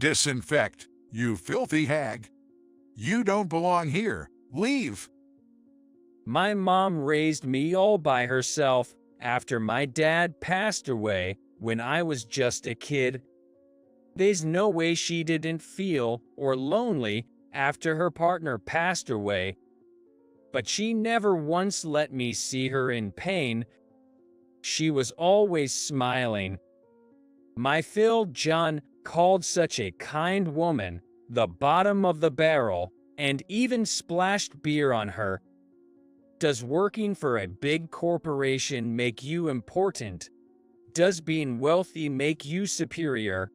Disinfect, you filthy hag. You don't belong here. Leave. My mom raised me all by herself after my dad passed away when I was just a kid. There's no way she didn't feel or lonely after her partner passed away. But she never once let me see her in pain. She was always smiling. My FIL John called such a kind woman the bottom of the barrel and even splashed beer on her. Does working for a big corporation make you important? Does being wealthy make you superior?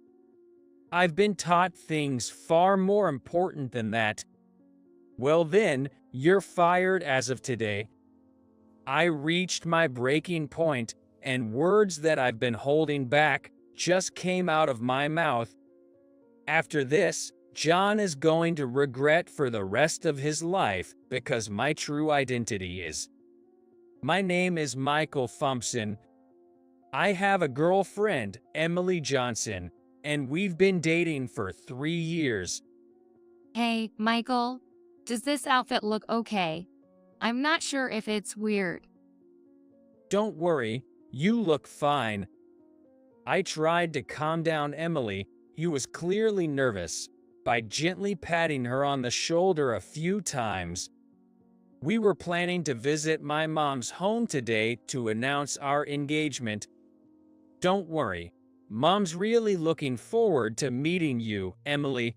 I've been taught things far more important than that. Well then, you're fired as of today. I reached my breaking point, and words that I've been holding back just came out of my mouth. After this, John is going to regret for the rest of his life because my true identity is. My name is Michael Thompson. I have a girlfriend, Emily Johnson, and we've been dating for 3 years. Hey, Michael, does this outfit look okay? I'm not sure if it's weird. Don't worry, you look fine. I tried to calm down Emily, who was clearly nervous, by gently patting her on the shoulder a few times. We were planning to visit my mom's home today to announce our engagement. Don't worry, Mom's really looking forward to meeting you, Emily.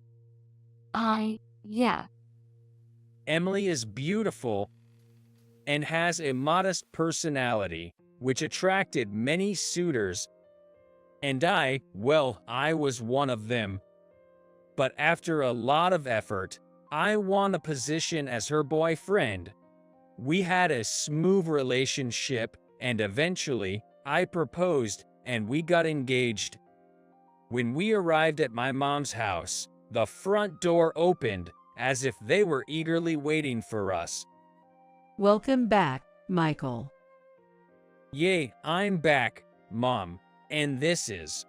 Yeah. Emily is beautiful and has a modest personality, which attracted many suitors. And I was one of them. But after a lot of effort, I won a position as her boyfriend. We had a smooth relationship, and eventually, I proposed, and we got engaged. When we arrived at my mom's house, the front door opened, as if they were eagerly waiting for us. Welcome back, Michael. Yay, I'm back, Mom, and this is.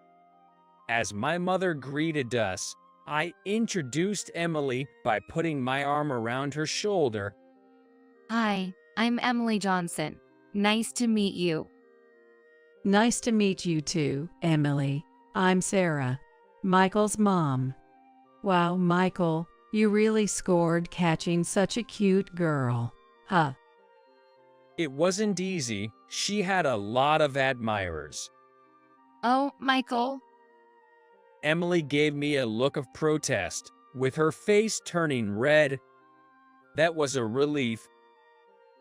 As my mother greeted us, I introduced Emily by putting my arm around her shoulder. Hi, I'm Emily Johnson. Nice to meet you. Nice to meet you too, Emily. I'm Sarah, Michael's mom. Wow, Michael, you really scored catching such a cute girl. Huh. It wasn't easy. She had a lot of admirers. Oh, Michael. Emily gave me a look of protest, with her face turning red. That was a relief.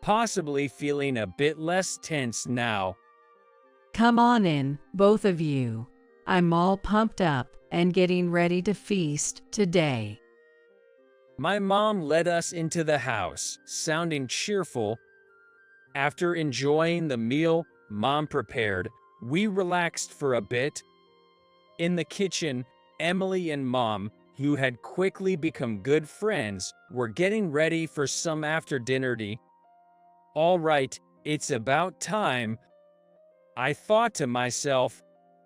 Possibly feeling a bit less tense now. Come on in, both of you. I'm all pumped up and getting ready to feast today. My mom led us into the house, sounding cheerful. After enjoying the meal Mom prepared, we relaxed for a bit. In the kitchen, Emily and Mom, who had quickly become good friends, were getting ready for some after-dinner tea. All right, it's about time, I thought to myself,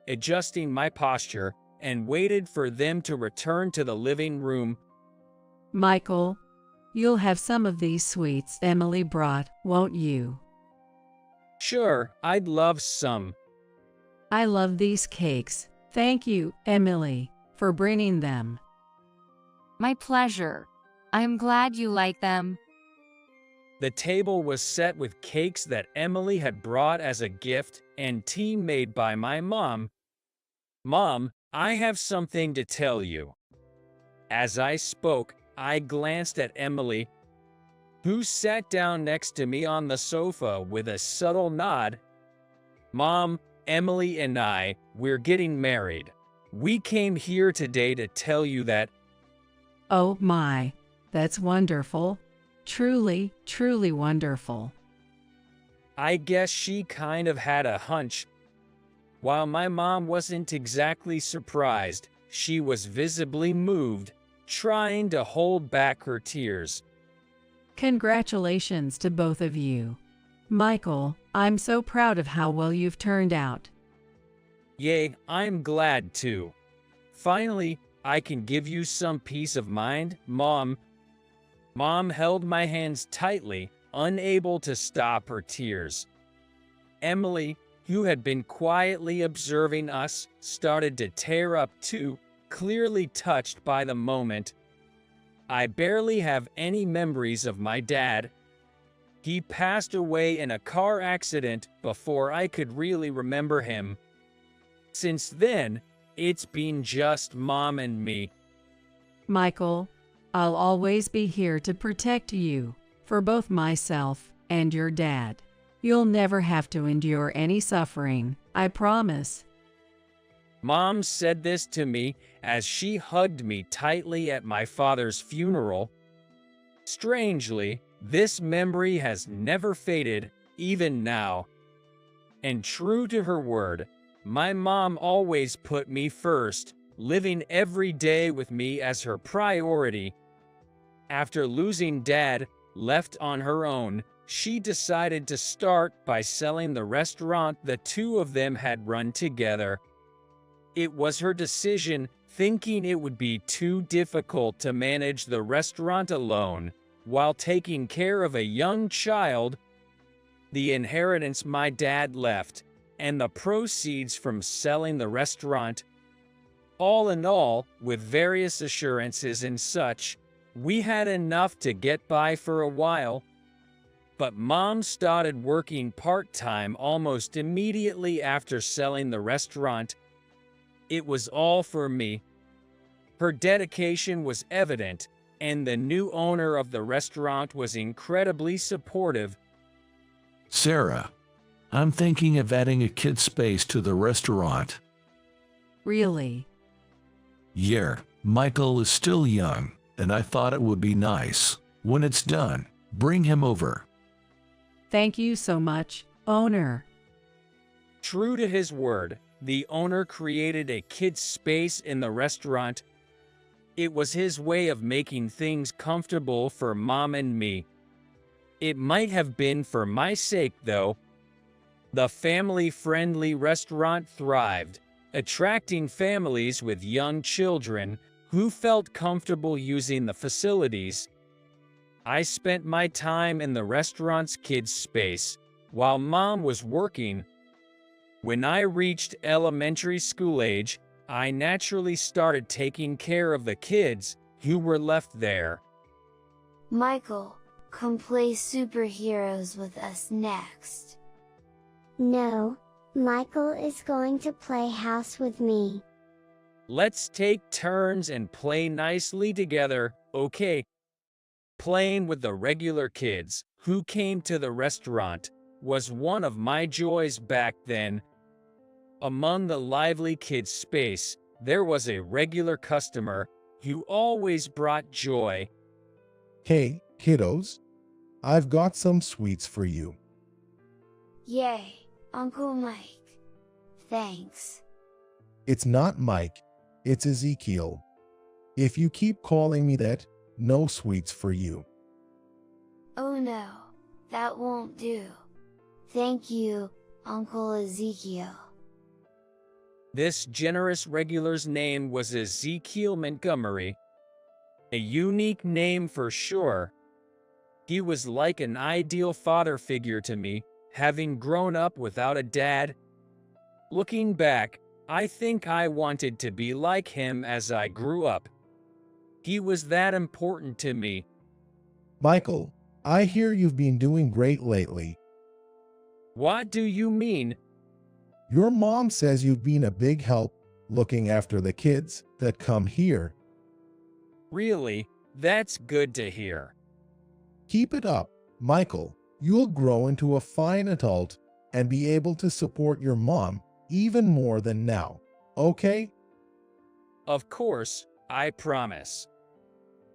adjusting my posture, and waited for them to return to the living room. Michael, you'll have some of these sweets Emily brought, won't you? Sure, I'd love some. I love these cakes. Thank you, Emily, for bringing them. My pleasure. I'm glad you like them. The table was set with cakes that Emily had brought as a gift and tea made by my mom. Mom, I have something to tell you. As I spoke, I glanced at Emily, who sat down next to me on the sofa with a subtle nod. Mom, Emily and we're getting married. We came here today to tell you that. Oh my, that's wonderful. Truly, truly wonderful. I guess she kind of had a hunch. While my mom wasn't exactly surprised, she was visibly moved, trying to hold back her tears. Congratulations to both of you. Michael, I'm so proud of how well you've turned out. Yay, I'm glad too. Finally, I can give you some peace of mind, Mom. Mom held my hands tightly, unable to stop her tears. Emily, who had been quietly observing us, started to tear up too, clearly touched by the moment. I barely have any memories of my dad. He passed away in a car accident before I could really remember him. Since then, it's been just Mom and me. Michael, I'll always be here to protect you, for both myself and your dad. You'll never have to endure any suffering, I promise. Mom said this to me as she hugged me tightly at my father's funeral. Strangely, this memory has never faded, even now. And true to her word, my mom always put me first, living every day with me as her priority. After losing Dad, left on her own, she decided to start by selling the restaurant the two of them had run together. It was her decision, thinking it would be too difficult to manage the restaurant alone, while taking care of a young child. The inheritance my dad left, and the proceeds from selling the restaurant. All in all, with various assurances and such, we had enough to get by for a while. But Mom started working part-time almost immediately after selling the restaurant. It was all for me. Her dedication was evident, and the new owner of the restaurant was incredibly supportive. Sarah, I'm thinking of adding a kid's space to the restaurant. Really? Yeah, Michael is still young, and I thought it would be nice. When it's done, bring him over. Thank you so much, owner. True to his word, the owner created a kid's space in the restaurant. It was his way of making things comfortable for Mom and me. It might have been for my sake, though. The family-friendly restaurant thrived, attracting families with young children who felt comfortable using the facilities. I spent my time in the restaurant's kids' space while Mom was working. When I reached elementary school age, I naturally started taking care of the kids who were left there. Michael, come play superheroes with us next. No, Michael is going to play house with me. Let's take turns and play nicely together, okay? Playing with the regular kids who came to the restaurant was one of my joys back then. Among the lively kids' space, there was a regular customer who always brought joy. Hey, kiddos, I've got some sweets for you. Yay, Uncle Mike. Thanks. It's not Mike, it's Ezekiel. If you keep calling me that, no sweets for you. Oh no, that won't do. Thank you, Uncle Ezekiel. This generous regular's name was Ezekiel Montgomery. A unique name for sure. He was like an ideal father figure to me, having grown up without a dad. Looking back, I think I wanted to be like him as I grew up. He was that important to me. Michael, I hear you've been doing great lately. What do you mean? Your mom says you've been a big help looking after the kids that come here. Really? That's good to hear. Keep it up, Michael. You'll grow into a fine adult and be able to support your mom even more than now, okay? Of course, I promise.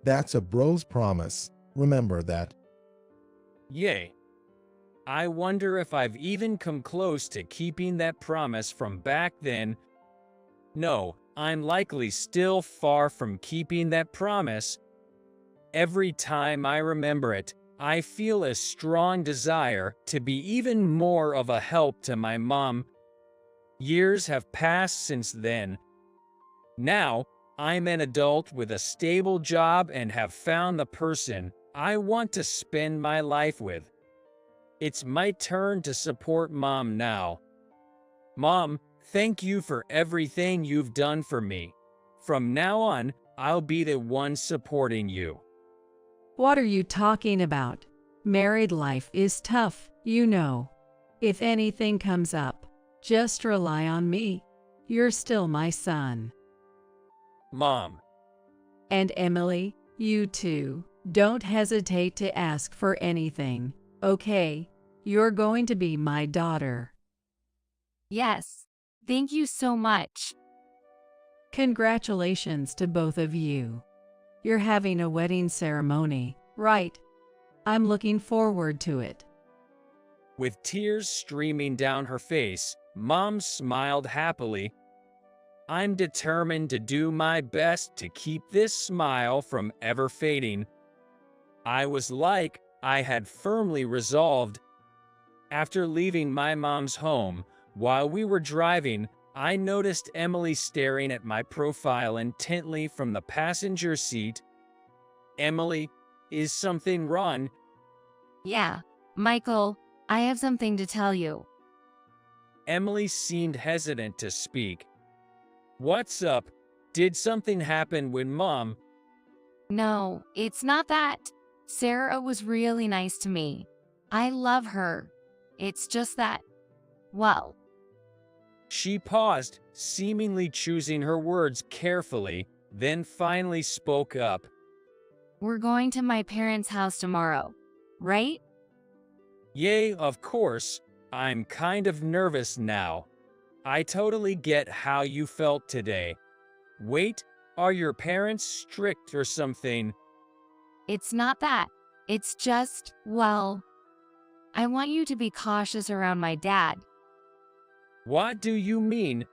That's a bro's promise. Remember that. Yay. I wonder if I've even come close to keeping that promise from back then. No, I'm likely still far from keeping that promise. Every time I remember it, I feel a strong desire to be even more of a help to my mom. Years have passed since then. Now, I'm an adult with a stable job and have found the person I want to spend my life with. It's my turn to support Mom now. Mom, thank you for everything you've done for me. From now on, I'll be the one supporting you. What are you talking about? Married life is tough, you know. If anything comes up, just rely on me. You're still my son. Mom. And Emily, you too. Don't hesitate to ask for anything, okay? You're going to be my daughter. Yes. Thank you so much. Congratulations to both of you. You're having a wedding ceremony, right? I'm looking forward to it. With tears streaming down her face, Mom smiled happily. I'm determined to do my best to keep this smile from ever fading. I was like I had firmly resolved. After leaving my mom's home, while we were driving, I noticed Emily staring at my profile intently from the passenger seat. Emily, is something wrong? Yeah, Michael, I have something to tell you. Emily seemed hesitant to speak. What's up? Did something happen with Mom? No, it's not that. Sarah was really nice to me. I love her. It's just that, well. She paused, seemingly choosing her words carefully, then finally spoke up. We're going to my parents' house tomorrow, right? Yay, of course. I'm kind of nervous now. I totally get how you felt today. Wait, are your parents strict or something? It's not that. It's just, well, I want you to be cautious around my dad. What do you mean?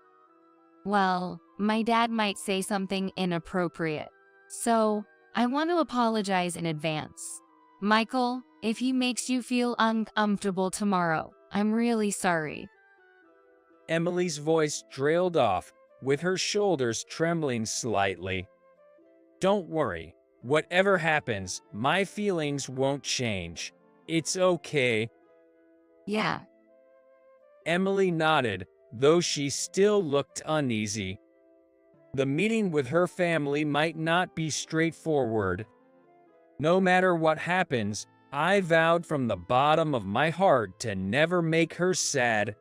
Well, my dad might say something inappropriate. So, I want to apologize in advance. Michael, if he makes you feel uncomfortable tomorrow, I'm really sorry. Emily's voice trailed off, with her shoulders trembling slightly. Don't worry. Whatever happens, my feelings won't change. It's okay. Yeah. Emily nodded, though she still looked uneasy. The meeting with her family might not be straightforward. No matter what happens, I vowed from the bottom of my heart to never make her sad.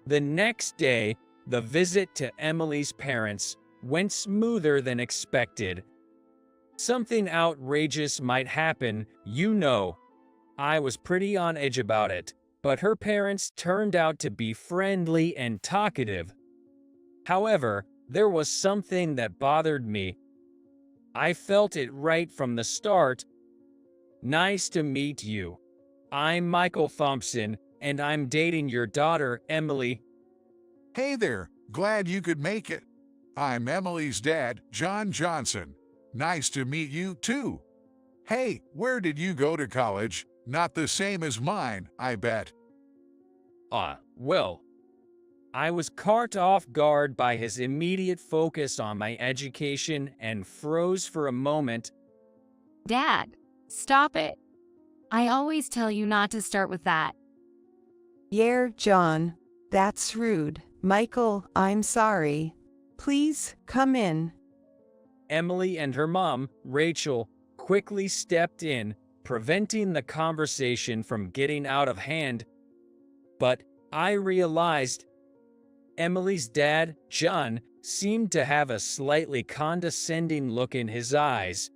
The next day, the visit to Emily's parents went smoother than expected. Something outrageous might happen, you know. I was pretty on edge about it, but her parents turned out to be friendly and talkative. However, there was something that bothered me. I felt it right from the start. Nice to meet you. I'm Michael Thompson, and I'm dating your daughter, Emily. Hey there, glad you could make it. I'm Emily's dad, John Johnson. Nice to meet you, too. Hey, where did you go to college? Not the same as mine, I bet. Well, I was caught off guard by his immediate focus on my education and froze for a moment. Dad, stop it. I always tell you not to start with that. Yeah, John, that's rude. Michael, I'm sorry. Please come in. Emily and her mom, Rachel, quickly stepped in, preventing the conversation from getting out of hand. But I realized Emily's dad, John, seemed to have a slightly condescending look in his eyes.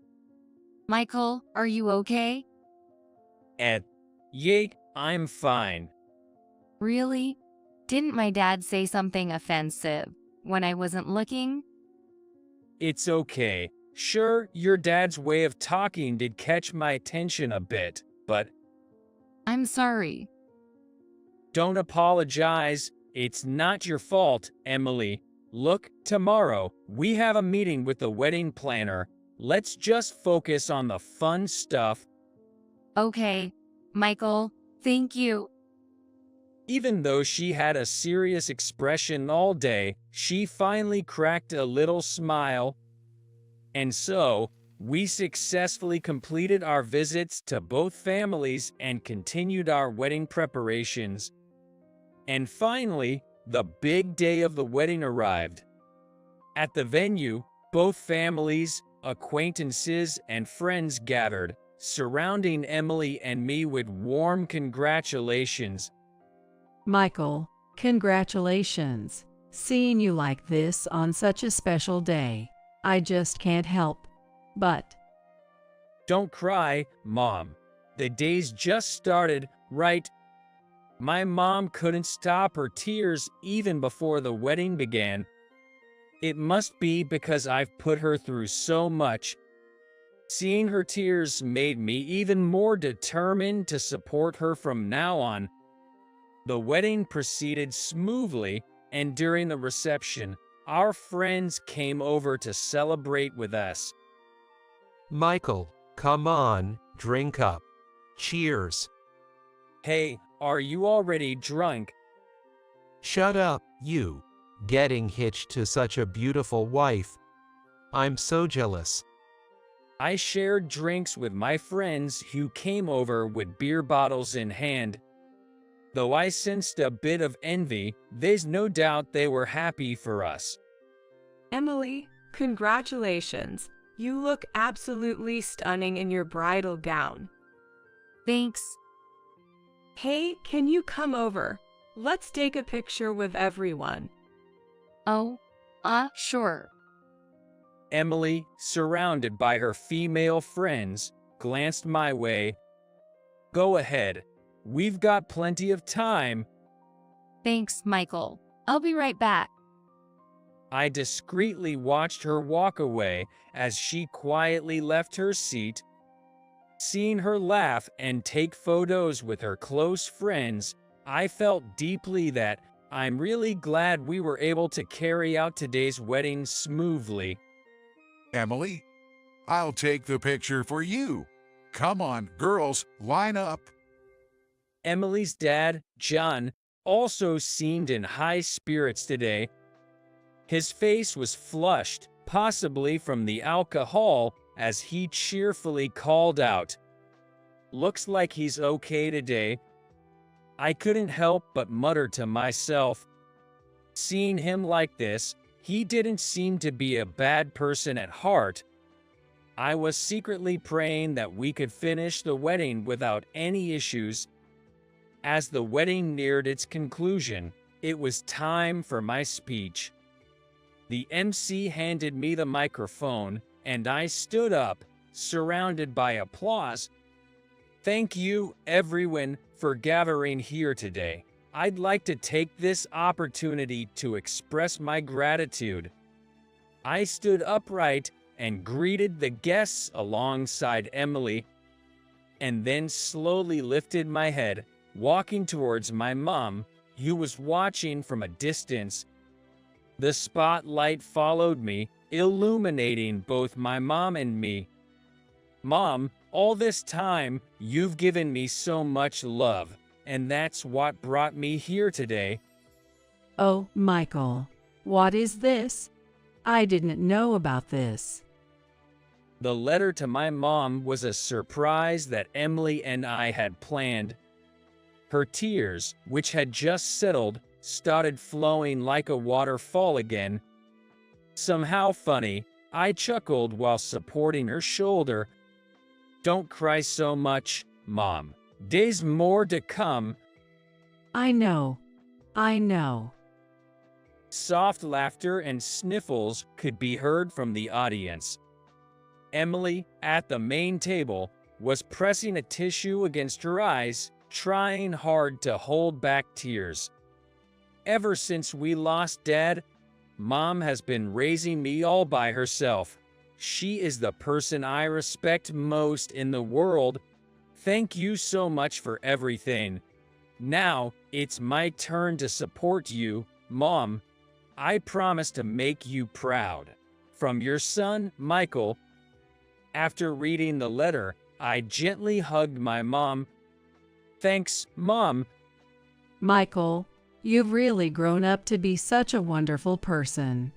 Michael, are you okay? Yeah, I'm fine. Really? Didn't my dad say something offensive when I wasn't looking? It's okay. Sure, your dad's way of talking did catch my attention a bit, but I'm sorry. don't apologize. It's not your fault, Emily. Look, tomorrow, we have a meeting with the wedding planner. Let's just focus on the fun stuff. Okay, Michael, thank you. Even though she had a serious expression all day, she finally cracked a little smile. And so, we successfully completed our visits to both families and continued our wedding preparations. And finally, the big day of the wedding arrived. At the venue, both families, acquaintances, and friends gathered, surrounding Emily and me with warm congratulations. Michael, congratulations. Seeing you like this on such a special day, I just can't help but. Don't cry, Mom. The day's just started, right? My mom couldn't stop her tears even before the wedding began. It must be because I've put her through so much. Seeing her tears made me even more determined to support her from now on. The wedding proceeded smoothly, and during the reception, our friends came over to celebrate with us. Michael, come on, drink up. Cheers. Hey, are you already drunk? Shut up, you. Getting hitched to such a beautiful wife. I'm so jealous. I shared drinks with my friends who came over with beer bottles in hand. Though I sensed a bit of envy, there's no doubt they were happy for us. Emily, congratulations. You look absolutely stunning in your bridal gown. Thanks. Hey, can you come over? Let's take a picture with everyone. Oh, sure. Emily, surrounded by her female friends, glanced my way. Go ahead. We've got plenty of time. Thanks, Michael. I'll be right back. I discreetly watched her walk away as she quietly left her seat. Seeing her laugh and take photos with her close friends, I felt deeply that I'm really glad we were able to carry out today's wedding smoothly. Emily, I'll take the picture for you. Come on, girls, line up. Emily's dad, John, also seemed in high spirits today. His face was flushed, possibly from the alcohol, as he cheerfully called out, "Looks like he's okay today." I couldn't help but mutter to myself. Seeing him like this, he didn't seem to be a bad person at heart. I was secretly praying that we could finish the wedding without any issues. As the wedding neared its conclusion, it was time for my speech. The MC handed me the microphone, and I stood up, surrounded by applause. Thank you, everyone, for gathering here today. I'd like to take this opportunity to express my gratitude. I stood upright and greeted the guests alongside Emily, and then slowly lifted my head, walking towards my mom, who was watching from a distance. The spotlight followed me, illuminating both my mom and me. Mom, all this time, you've given me so much love, and that's what brought me here today. Oh, Michael, what is this? I didn't know about this. The letter to my mom was a surprise that Emily and I had planned. Her tears, which had just settled, started flowing like a waterfall again. Somehow funny, I chuckled while supporting her shoulder. Don't cry so much, Mom. There's more to come. I know. Soft laughter and sniffles could be heard from the audience. Emily, at the main table, was pressing a tissue against her eyes, trying hard to hold back tears. Ever since we lost Dad, Mom has been raising me all by herself. She is the person I respect most in the world. Thank you so much for everything. Now, it's my turn to support you, Mom. I promise to make you proud. From your son, Michael. After reading the letter, I gently hugged my mom. Thanks, Mom. Michael, you've really grown up to be such a wonderful person.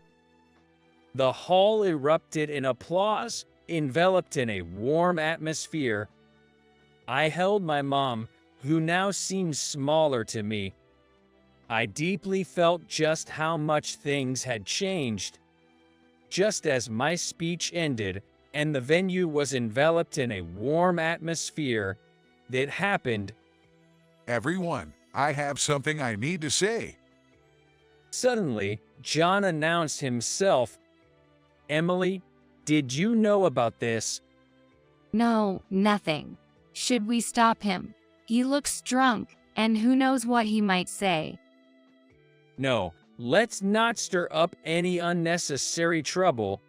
The hall erupted in applause, enveloped in a warm atmosphere. I held my mom, who now seemed smaller to me. I deeply felt just how much things had changed. Just as my speech ended, and the venue was enveloped in a warm atmosphere, it happened. Everyone, I have something I need to say. Suddenly, John announced himself. Emily, did you know about this? No, nothing. Should we stop him? He looks drunk, and who knows what he might say. No, let's not stir up any unnecessary trouble.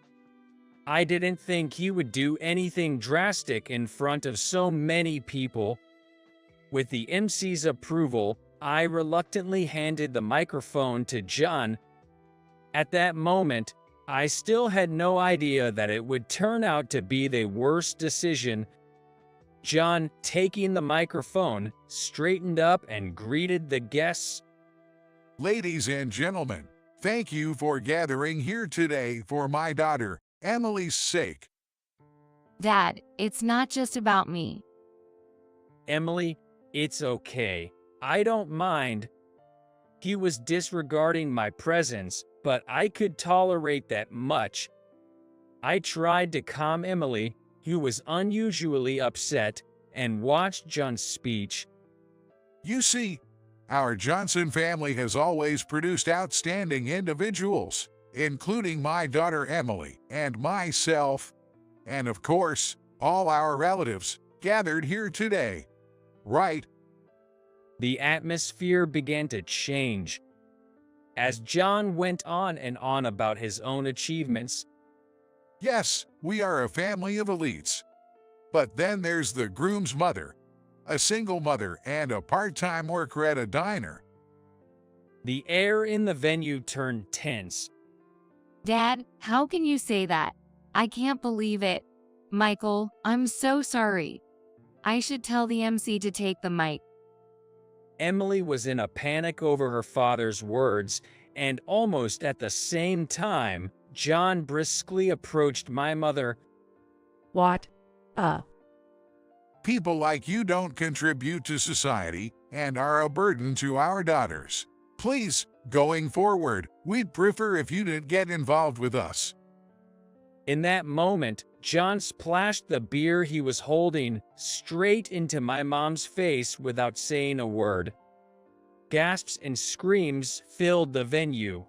I didn't think he would do anything drastic in front of so many people. With the MC's approval, I reluctantly handed the microphone to John. At that moment, I still had no idea that it would turn out to be the worst decision. John, taking the microphone, straightened up and greeted the guests. Ladies and gentlemen, thank you for gathering here today for my daughter, Emily's sake. Dad, it's not just about me. Emily, it's okay. I don't mind. He was disregarding my presence, but I could tolerate that much. I tried to calm Emily, who was unusually upset, and watched John's speech. You see, our Johnson family has always produced outstanding individuals, including my daughter Emily and myself, and of course, all our relatives gathered here today. Right? The atmosphere began to change. As John went on and on about his own achievements. Yes, we are a family of elites. But then there's the groom's mother, a single mother, and a part-time worker at a diner. The air in the venue turned tense. Dad, how can you say that? I can't believe it. Michael, I'm so sorry. I should tell the MC to take the mic. Emily was in a panic over her father's words, and almost at the same time, John briskly approached my mother. What? People like you don't contribute to society and are a burden to our daughters. Please, going forward, we'd prefer if you didn't get involved with us. In that moment, John splashed the beer he was holding straight into my mom's face without saying a word. Gasps and screams filled the venue.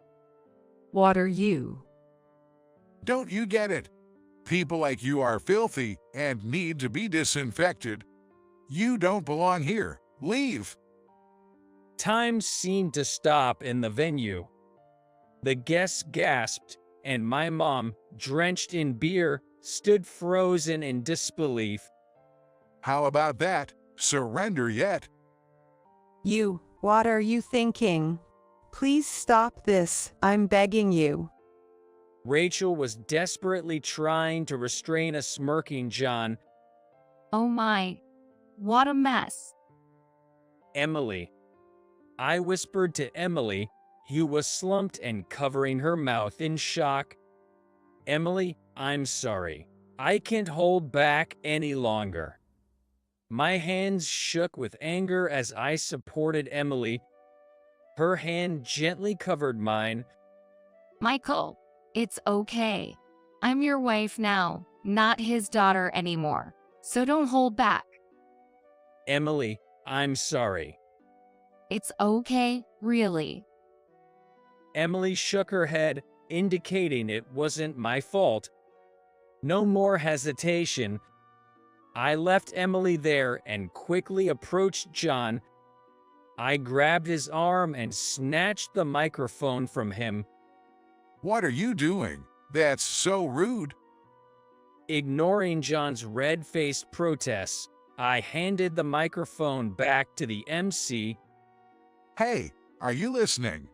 What are you? Don't you get it? People like you are filthy and need to be disinfected. You don't belong here. Leave. Time seemed to stop in the venue. The guests gasped, and my mom, drenched in beer, stood frozen in disbelief. How about that? Surrender yet? What are you thinking? Please stop this, I'm begging you. Rachel was desperately trying to restrain a smirking John. Oh my, what a mess. Emily. I whispered to Emily, who was slumped and covering her mouth in shock. Emily, I'm sorry. I can't hold back any longer. My hands shook with anger as I supported Emily. Her hand gently covered mine. Michael, it's okay. I'm your wife now, not his daughter anymore. So don't hold back. Emily, I'm sorry. It's okay, really. Emily shook her head, indicating it wasn't my fault. No more hesitation. I left Emily there and quickly approached John. I grabbed his arm and snatched the microphone from him. What are you doing? That's so rude. Ignoring John's red-faced protests, I handed the microphone back to the MC. Hey, are you listening?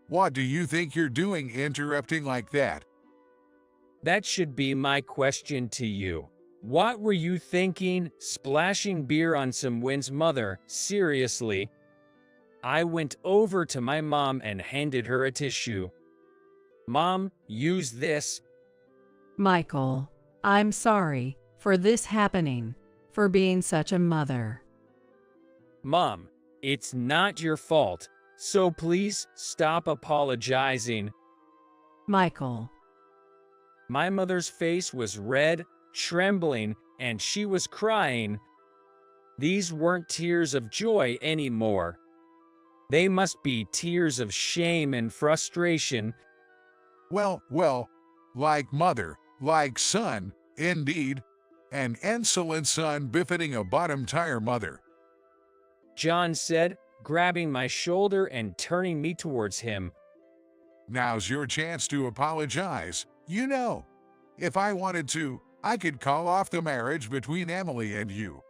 What do you think you're doing interrupting like that? That should be my question to you. What were you thinking, splashing beer on someone's mother? Seriously? I went over to my mom and handed her a tissue. Mom, use this. Michael, I'm sorry for this happening, for being such a mother. Mom, it's not your fault, so please stop apologizing. Michael, My mother's face was red, trembling, and she was crying. These weren't tears of joy anymore. They must be tears of shame and frustration. Well, like mother, like son, indeed. An insolent son befitting a bottom-tier mother. John said, grabbing my shoulder and turning me towards him. Now's your chance to apologize. You know, if I wanted to, I could call off the marriage between Emily and you.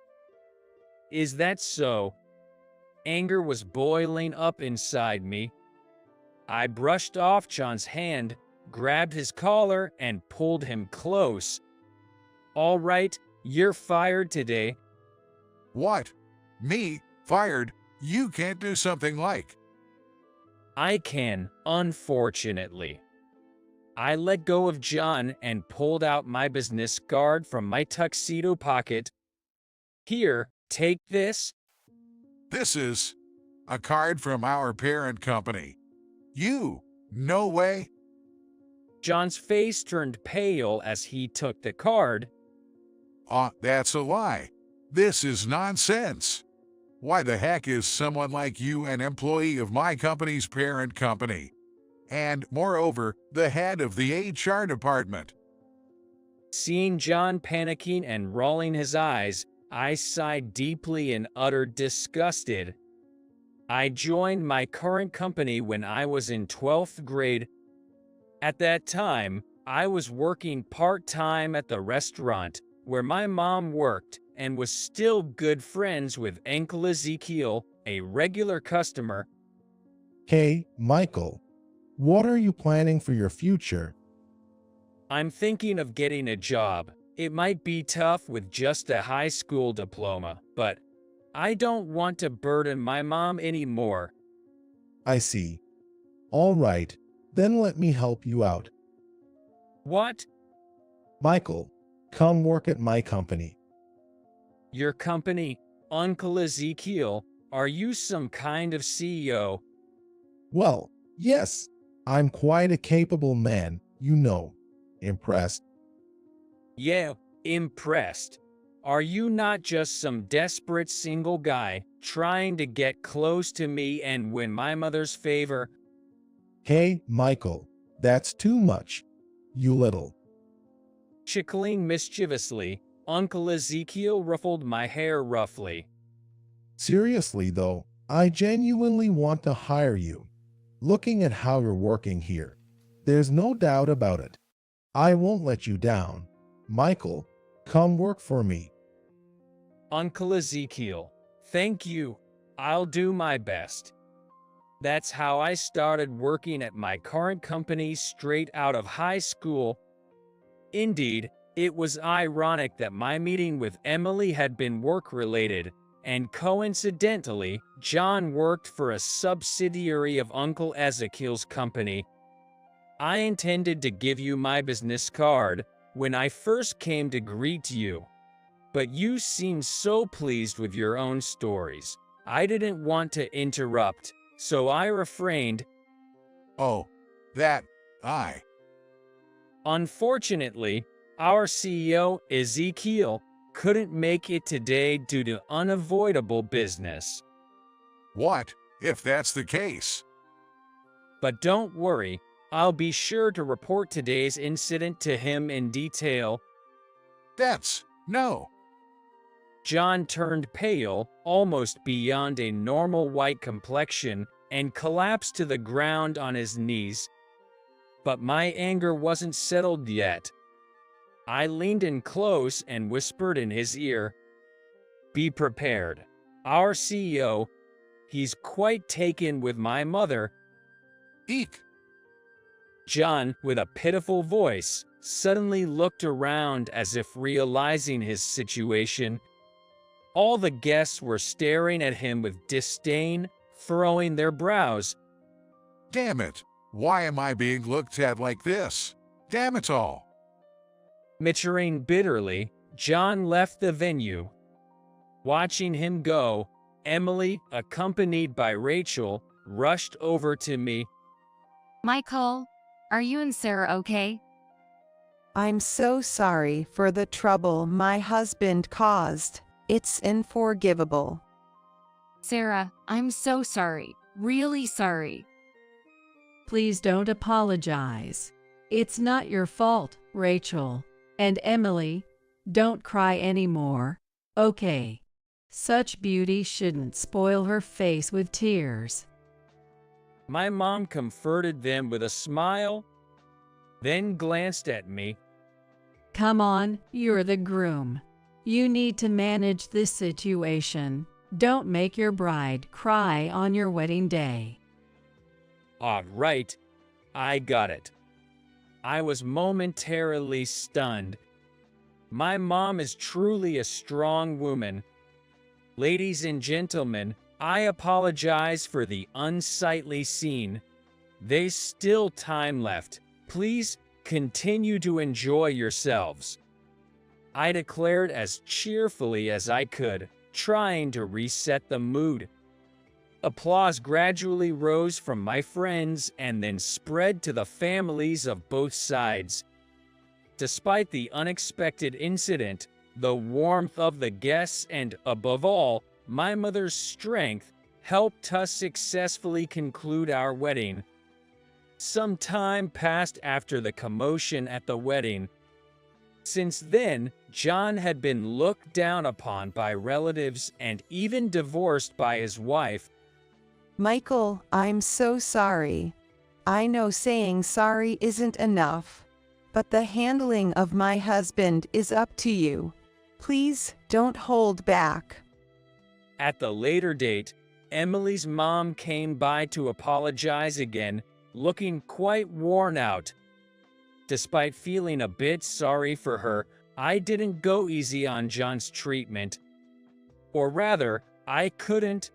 Is that so? Anger was boiling up inside me. I brushed off John's hand, grabbed his collar, and pulled him close. All right, you're fired today. What? Me? Fired? You can't do something like. I can, unfortunately. I let go of John and pulled out my business card from my tuxedo pocket. Here, take this. This is a card from our parent company. You? No way. John's face turned pale as he took the card. That's a lie. This is nonsense. Why the heck is someone like you an employee of my company's parent company? And, moreover, the head of the HR department. Seeing John panicking and rolling his eyes, I sighed deeply and uttered disgusted. I joined my current company when I was in 12th grade. At that time, I was working part-time at the restaurant where my mom worked and was still good friends with Uncle Ezekiel, a regular customer. Hey, Michael, what are you planning for your future? I'm thinking of getting a job. It might be tough with just a high school diploma, but I don't want to burden my mom anymore. I see. All right, then let me help you out. What? Michael, come work at my company. Your company, Uncle Ezekiel, are you some kind of CEO? Well, yes, I'm quite a capable man, you know. Impressed? Yeah, impressed. Are you not just some desperate single guy trying to get close to me and win my mother's favor? Hey, Michael, that's too much. You little. Chuckling mischievously, Uncle Ezekiel ruffled my hair roughly. Seriously though, I genuinely want to hire you. Looking at how you're working here, there's no doubt about it. I won't let you down. Michael, come work for me. Uncle Ezekiel, thank you. I'll do my best. That's how I started working at my current company straight out of high school. Indeed, it was ironic that my meeting with Emily had been work-related, and coincidentally, John worked for a subsidiary of Uncle Ezekiel's company. I intended to give you my business card when I first came to greet you, but you seemed so pleased with your own stories. I didn't want to interrupt, so I refrained. Oh, I. Unfortunately, our CEO, Ezekiel, couldn't make it today due to unavoidable business. What, if that's the case? But don't worry, I'll be sure to report today's incident to him in detail. No. John turned pale, almost beyond a normal white complexion, and collapsed to the ground on his knees. But my anger wasn't settled yet. I leaned in close and whispered in his ear, "Be prepared. Our CEO, he's quite taken with my mother." Eek. John, with a pitiful voice, suddenly looked around as if realizing his situation. All the guests were staring at him with disdain, furrowing their brows. Damn it. Why am I being looked at like this? Damn it all. Muttering bitterly, John left the venue. Watching him go, Emily, accompanied by Rachel, rushed over to me. Michael, are you and Sarah okay? I'm so sorry for the trouble my husband caused. It's unforgivable. Sarah, I'm so sorry. Really sorry. Please don't apologize. It's not your fault, Rachel. And Emily, don't cry anymore, okay? Such beauty shouldn't spoil her face with tears. My mom comforted them with a smile, then glanced at me. Come on, you're the groom. You need to manage this situation. Don't make your bride cry on your wedding day. All right, I got it. I was momentarily stunned. My mom is truly a strong woman. Ladies and gentlemen, I apologize for the unsightly scene. There's still time left. Please continue to enjoy yourselves. I declared as cheerfully as I could, trying to reset the mood. Applause gradually rose from my friends and then spread to the families of both sides. Despite the unexpected incident, the warmth of the guests and, above all, my mother's strength helped us successfully conclude our wedding. Some time passed after the commotion at the wedding. Since then, John had been looked down upon by relatives and even divorced by his wife. Michael, I'm so sorry. I know saying sorry isn't enough, but the handling of my husband is up to you. Please don't hold back. At the later date, Emily's mom came by to apologize again, looking quite worn out. Despite feeling a bit sorry for her, I didn't go easy on John's treatment. Or rather, I couldn't.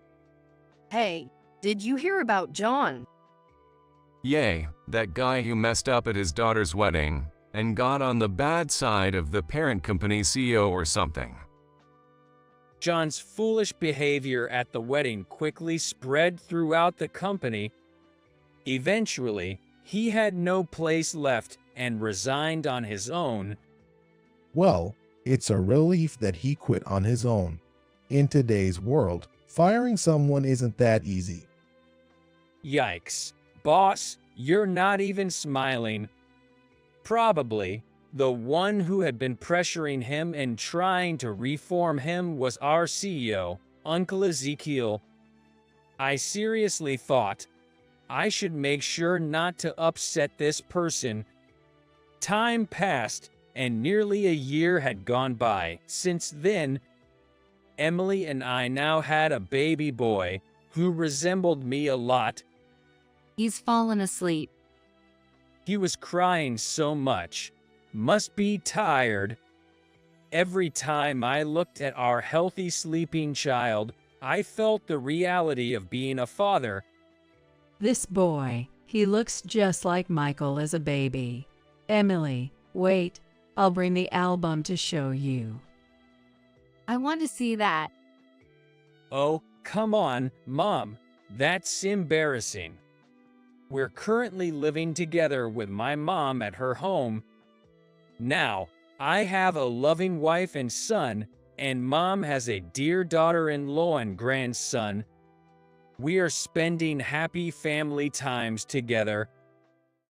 Hey, did you hear about John? Yay, that guy who messed up at his daughter's wedding and got on the bad side of the parent company CEO or something. John's foolish behavior at the wedding quickly spread throughout the company. Eventually, he had no place left and resigned on his own. Well, it's a relief that he quit on his own. In today's world, firing someone isn't that easy. Yikes. Boss, you're not even smiling. Probably, the one who had been pressuring him and trying to reform him was our CEO, Uncle Ezekiel. I seriously thought, I should make sure not to upset this person. Time passed, and nearly a year had gone by. Since then, Emily and I now had a baby boy who resembled me a lot. He's fallen asleep. He was crying so much. Must be tired. Every time I looked at our healthy sleeping child, I felt the reality of being a father. This boy, he looks just like Michael as a baby. Emily, wait, I'll bring the album to show you. I want to see that. Oh, come on, Mom. That's embarrassing. We're currently living together with my mom at her home. Now, I have a loving wife and son, and Mom has a dear daughter-in-law and grandson. We are spending happy family times together,